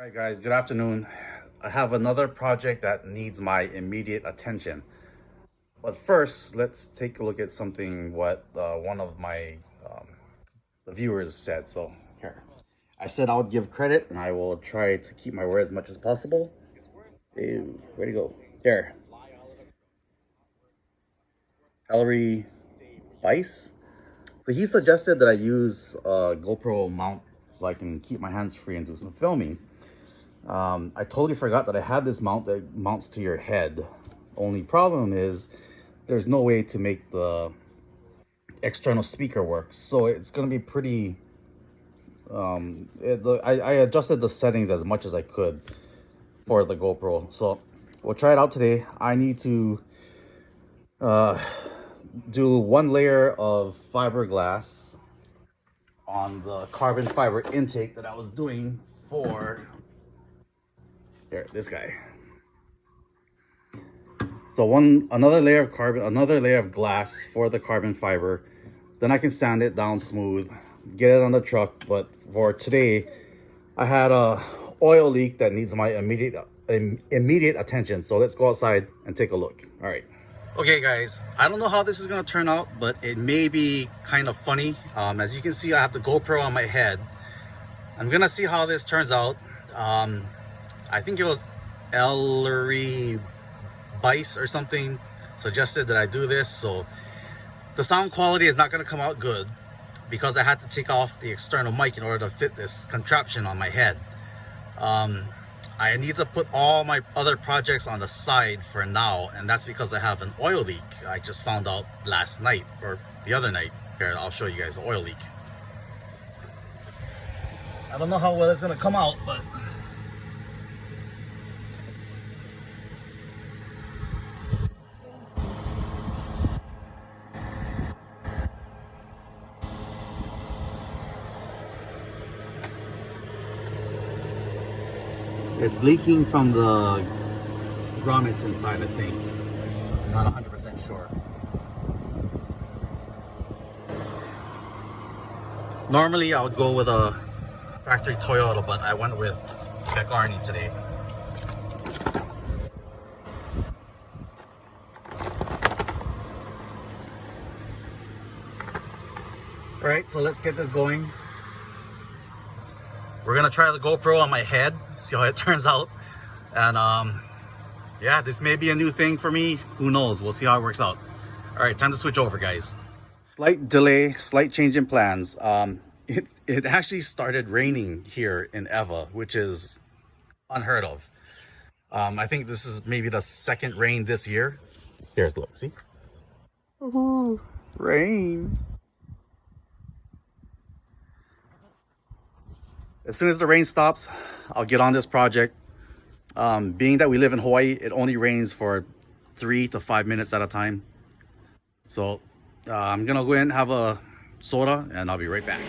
All right, guys, good afternoon. I have another project that needs my immediate attention. But first, let's take a look at something what one of my the viewers said. So here, I said I would give credit, and I will try to keep my word as much as possible. Ew, where'd he go? There, Ellery Bice. So he suggested that I use a GoPro mount so I can keep my hands free and do some filming. I totally forgot that I had this mount that mounts to your head. Only problem is there's no way to make the external speaker work. So it's going to be pretty... I adjusted the settings as much as I could for the GoPro. So we'll try it out today. I need to do one layer of fiberglass on the carbon fiber intake that I was doing for... Here, this guy. So another layer of carbon, another layer of glass for the carbon fiber. Then I can sand it down smooth, get it on the truck. But for today, I had a oil leak that needs my immediate attention. So let's go outside and take a look. All right. Okay, guys, I don't know how this is gonna turn out, but it may be kind of funny. As you can see, I have the GoPro on my head. I'm gonna see how this turns out. I think it was Ellery Bice or something suggested that I do this. So the sound quality is not going to come out good because I had to take off the external mic in order to fit this contraption on my head. I need to put all my other projects on the side for now, and that's because I have an oil leak. I just found out last night or the other night. Here, I'll show you guys the oil leak. I don't know how well it's going to come out, but... It's leaking from the grommets inside, I think. I'm not 100% sure. Normally I would go with a factory Toyota, but I went with Beck today. Alright, so let's get this going. We're gonna try the GoPro on my head, see how it turns out. And yeah, this may be a new thing for me. Who knows? We'll see how it works out. All right, time to switch over, guys. Slight delay, slight change in plans. It actually started raining here in Eva, which is unheard of. I think this is maybe the second rain this year. Here's, look, see? Ooh, rain. As soon as the rain stops, I'll get on this project. Being that we live in Hawaii, it only rains for 3 to 5 minutes at a time. So I'm gonna go ahead and have a soda and I'll be right back.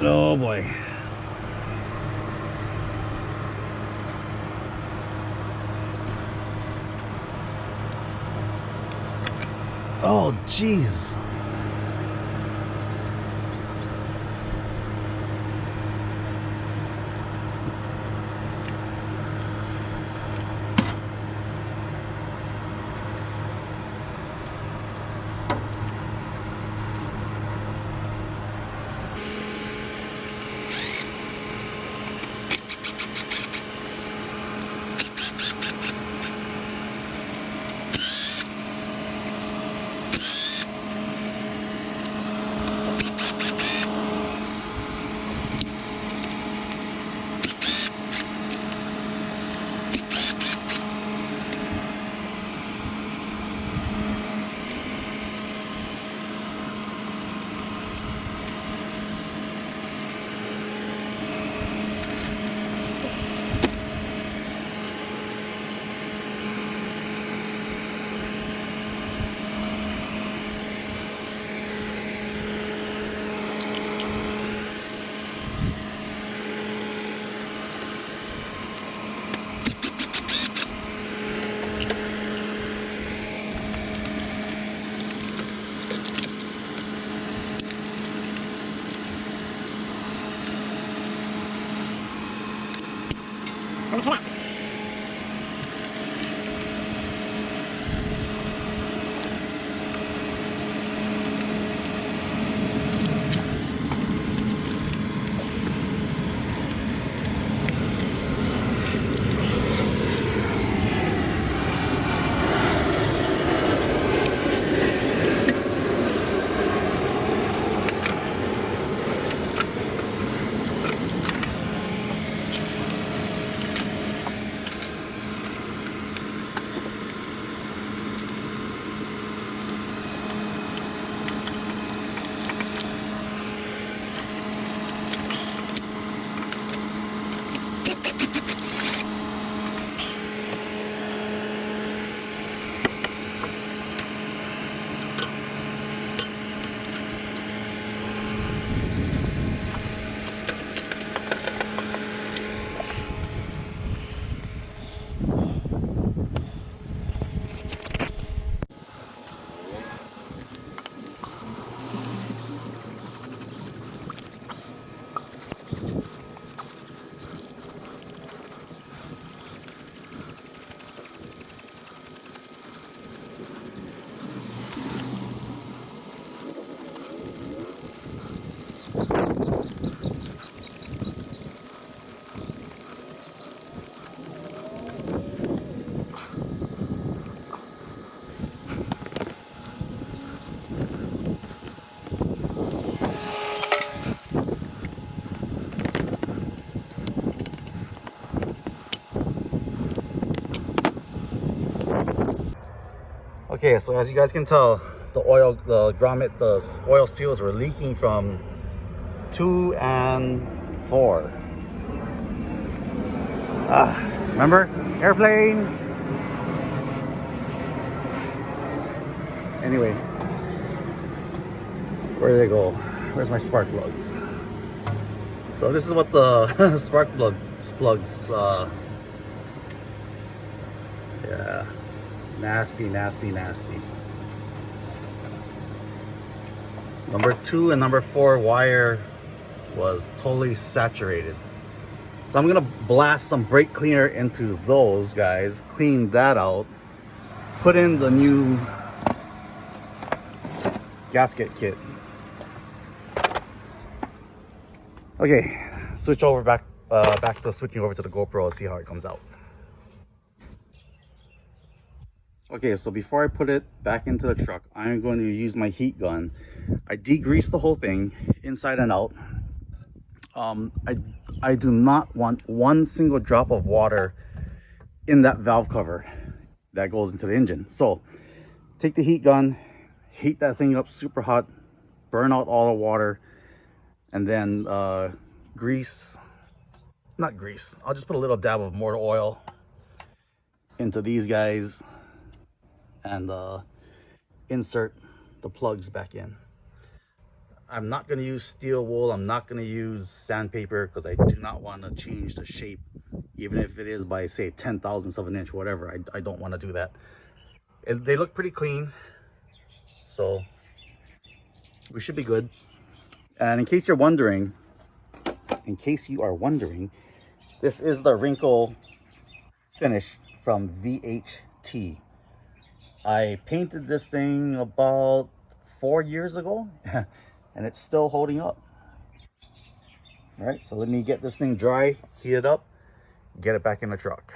Oh boy. Oh, jeez. Okay, so as you guys can tell, the oil seals were leaking from 2 and 4. Remember? Airplane! Anyway, where did they go? Where's my spark plugs? So this is what the spark plugs, yeah, nasty. Number 2 and number 4 wire was totally saturated. So I'm gonna blast some brake cleaner into those guys, clean that out, put in the new gasket kit. Okay, switch over back to switching over to the GoPro, see how it comes out. Okay, so before I put it back into the truck, I'm going to use my heat gun. I degreased the whole thing inside and out. I do not want one single drop of water in that valve cover that goes into the engine. So take the heat gun, heat that thing up super hot, burn out all the water, and then I'll just put a little dab of motor oil into these guys and insert the plugs back in. I'm not going to use steel wool. I'm not going to use sandpaper because I do not want to change the shape, even if it is by, say, 10 thousandths of an inch, whatever. I don't want to do that. They look pretty clean. So we should be good. And in case you are wondering, this is the wrinkle finish from VHT. I painted this thing about 4 years ago and it's still holding up. All right, so let me get this thing dry, heat it up, get it back in the truck.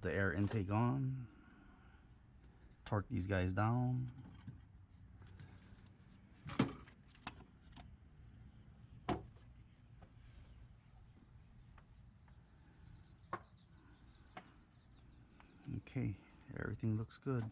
Put the air intake on. Torque these guys down. Okay, everything looks good.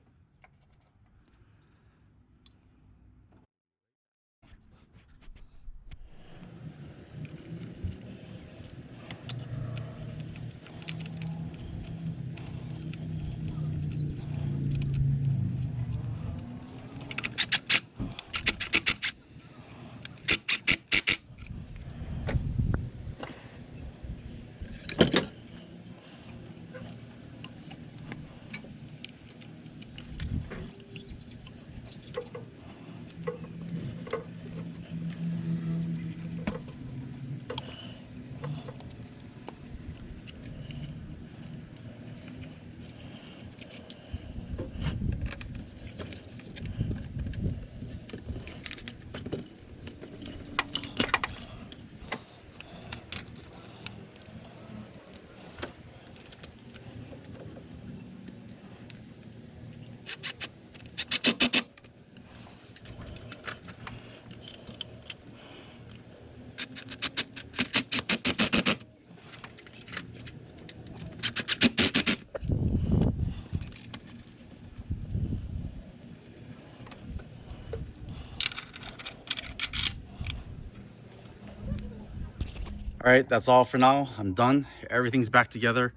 All right, that's all for now. I'm done. Everything's back together.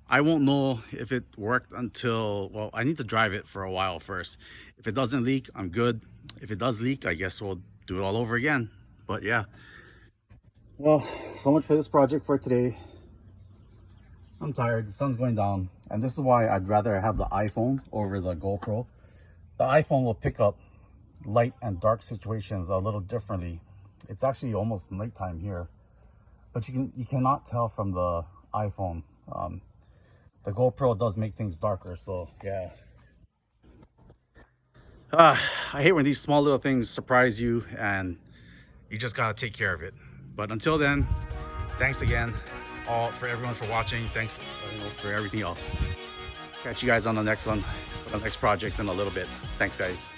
I won't know if it worked until, well, I need to drive it for a while first. If it doesn't leak, I'm good. If it does leak, I guess we'll do it all over again. But yeah. Well, so much for this project for today. I'm tired. The sun's going down. And this is why I'd rather have the iPhone over the GoPro. The iPhone will pick up light and dark situations a little differently. It's actually almost nighttime here, but you cannot tell from the iPhone. The GoPro does make things darker, so yeah. I hate when these small little things surprise you and you just gotta take care of it. But until then, thanks again for everyone for watching. Thanks for everything else. Catch you guys on the next one, for the next projects in a little bit. Thanks, guys.